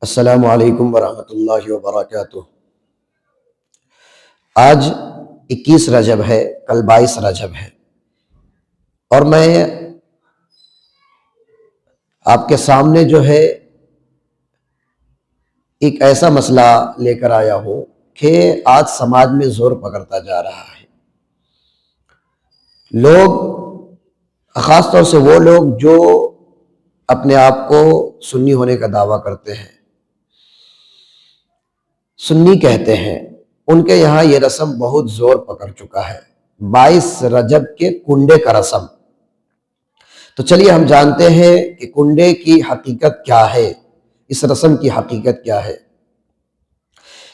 السلام علیکم ورحمۃ اللہ وبرکاتہ۔ آج 21 رجب ہے، کل 22 رجب ہے، اور میں آپ کے سامنے جو ہے ایک ایسا مسئلہ لے کر آیا ہوں کہ آج سماج میں زور پکڑتا جا رہا ہے۔ لوگ، خاص طور سے وہ لوگ جو اپنے آپ کو سنی ہونے کا دعویٰ کرتے ہیں، سنی کہتے ہیں، ان کے یہاں یہ رسم بہت زور پکڑ چکا ہے، 22 رجب کے کنڈے کا رسم۔ تو چلیے ہم جانتے ہیں کہ کنڈے کی حقیقت کیا ہے، اس رسم کی حقیقت کیا ہے۔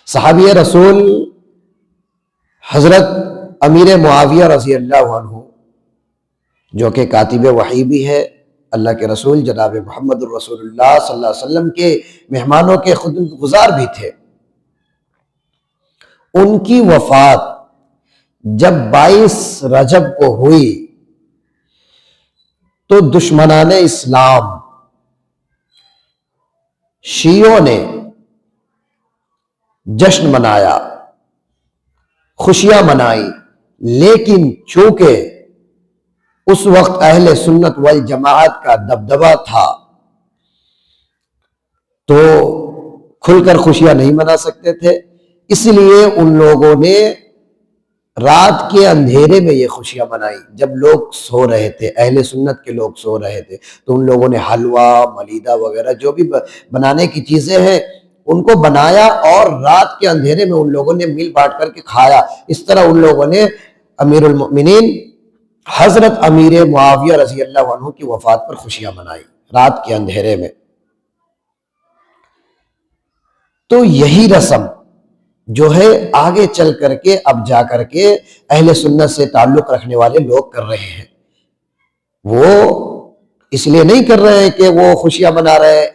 صحابی رسول حضرت امیر معاویہ رضی اللہ عنہ، جو کہ کاتب وحی بھی ہے، اللہ کے رسول جناب محمد الرسول اللہ صلی اللہ علیہ وسلم کے مہمانوں کے خدمت گزار بھی تھے، ان کی وفات جب 22 رجب کو ہوئی تو دشمنان اسلام شیعوں نے جشن منایا، خوشیاں منائی، لیکن چونکہ اس وقت اہل سنت والجماعت کا دبدبہ تھا تو کھل کر خوشیاں نہیں منا سکتے تھے، اس لیے ان لوگوں نے رات کے اندھیرے میں یہ خوشیاں منائی۔ جب لوگ سو رہے تھے، اہل سنت کے لوگ سو رہے تھے، تو ان لوگوں نے حلوہ، ملیدہ وغیرہ جو بھی بنانے کی چیزیں ہیں ان کو بنایا، اور رات کے اندھیرے میں ان لوگوں نے مل بانٹ کر کے کھایا۔ اس طرح ان لوگوں نے امیر المؤمنین حضرت امیر معاویہ رضی اللہ عنہ کی وفات پر خوشیاں منائی رات کے اندھیرے میں۔ تو یہی رسم جو ہے آگے چل کر کے اب جا کر کے اہل سنت سے تعلق رکھنے والے لوگ کر رہے ہیں۔ وہ اس لیے نہیں کر رہے ہیں کہ وہ خوشیاں منا رہے ہیں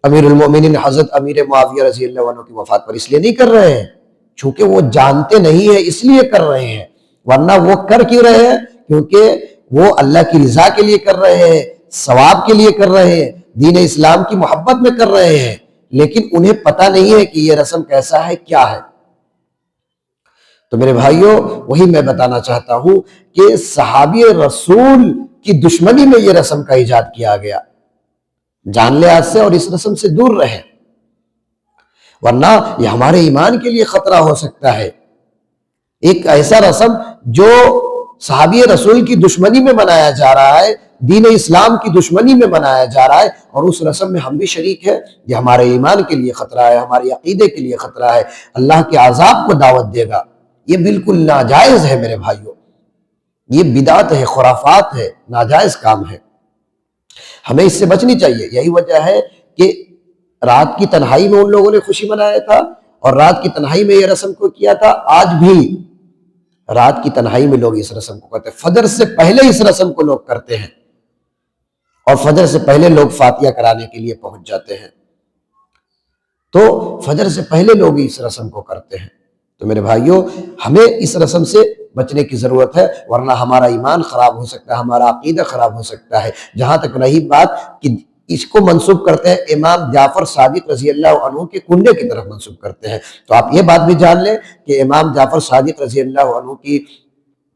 امیر المومنین حضرت امیر معاویہ رضی اللہ عنہ کی وفات پر، اس لیے نہیں کر رہے ہیں چونکہ وہ جانتے نہیں ہیں، اس لیے کر رہے ہیں۔ ورنہ وہ کر کیوں رہے ہیں؟ کیونکہ وہ اللہ کی رضا کے لیے کر رہے ہیں، ثواب کے لیے کر رہے ہیں، دین اسلام کی محبت میں کر رہے ہیں، لیکن انہیں پتہ نہیں ہے کہ یہ رسم کیسا ہے، کیا ہے۔ تو میرے بھائیوں، وہی میں بتانا چاہتا ہوں کہ صحابی رسول کی دشمنی میں یہ رسم کا ایجاد کیا گیا۔ جان لے آج سے اور اس رسم سے دور رہیں، ورنہ یہ ہمارے ایمان کے لیے خطرہ ہو سکتا ہے۔ ایک ایسا رسم جو صحابی رسول کی دشمنی میں منایا جا رہا ہے، دین اسلام کی دشمنی میں منایا جا رہا ہے، اور اس رسم میں ہم بھی شریک ہیں، یہ ہمارے ایمان کے لیے خطرہ ہے، ہمارے عقیدے کے لیے خطرہ ہے، اللہ کے عذاب کو دعوت دے گا۔ یہ بالکل ناجائز ہے میرے بھائیوں، یہ بدعت ہے، خرافات ہے، ناجائز کام ہے، ہمیں اس سے بچنی چاہیے۔ یہی وجہ ہے کہ رات کی تنہائی میں ان لوگوں نے خوشی منایا تھا، اور رات کی تنہائی میں یہ رسم کو کیا تھا۔ آج بھی رات کی تنہائی میں لوگ اس رسم کو کرتے ہیں، فجر سے پہلے اس رسم کو لوگ کرتے ہیں، اور فجر سے پہلے لوگ فاتحہ کرانے کے لیے پہنچ جاتے ہیں۔ تو فجر سے پہلے لوگ اس رسم کو کرتے ہیں۔ تو میرے بھائیوں، ہمیں اس رسم سے بچنے کی ضرورت ہے، ورنہ ہمارا ایمان خراب ہو سکتا ہے، ہمارا عقیدہ خراب ہو سکتا ہے۔ جہاں تک رہی بات کہ اس کو منسوب کرتے ہیں امام جعفر صادق رضی اللہ عنہ کے کنڈے کی طرف منسوب کرتے ہیں، تو آپ یہ بات بھی جان لیں کہ امام جعفر صادق رضی اللہ عنہ کی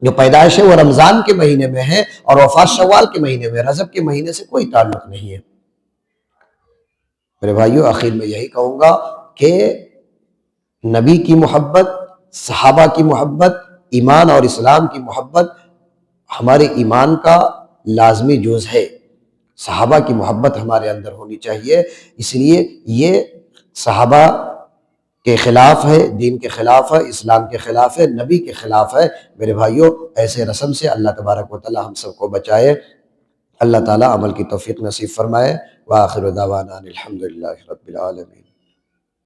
جو پیدائش ہے وہ رمضان کے مہینے میں ہے، اور وفات شوال کے مہینے میں، رجب کے مہینے سے کوئی تعلق نہیں ہے۔ میرے بھائیوں، آخر میں یہی کہوں گا کہ نبی کی محبت، صحابہ کی محبت، ایمان اور اسلام کی محبت ہمارے ایمان کا لازمی جز ہے۔ صحابہ کی محبت ہمارے اندر ہونی چاہیے، اس لیے یہ صحابہ کے خلاف ہے، دین کے خلاف ہے، اسلام کے خلاف ہے، نبی کے خلاف ہے۔ میرے بھائیوں، ایسے رسم سے اللہ تبارک و تعالی ہم سب کو بچائے، اللہ تعالی عمل کی توفیق نصیب فرمائے۔ وآخر دعوانا الحمدللہ رب العالمین۔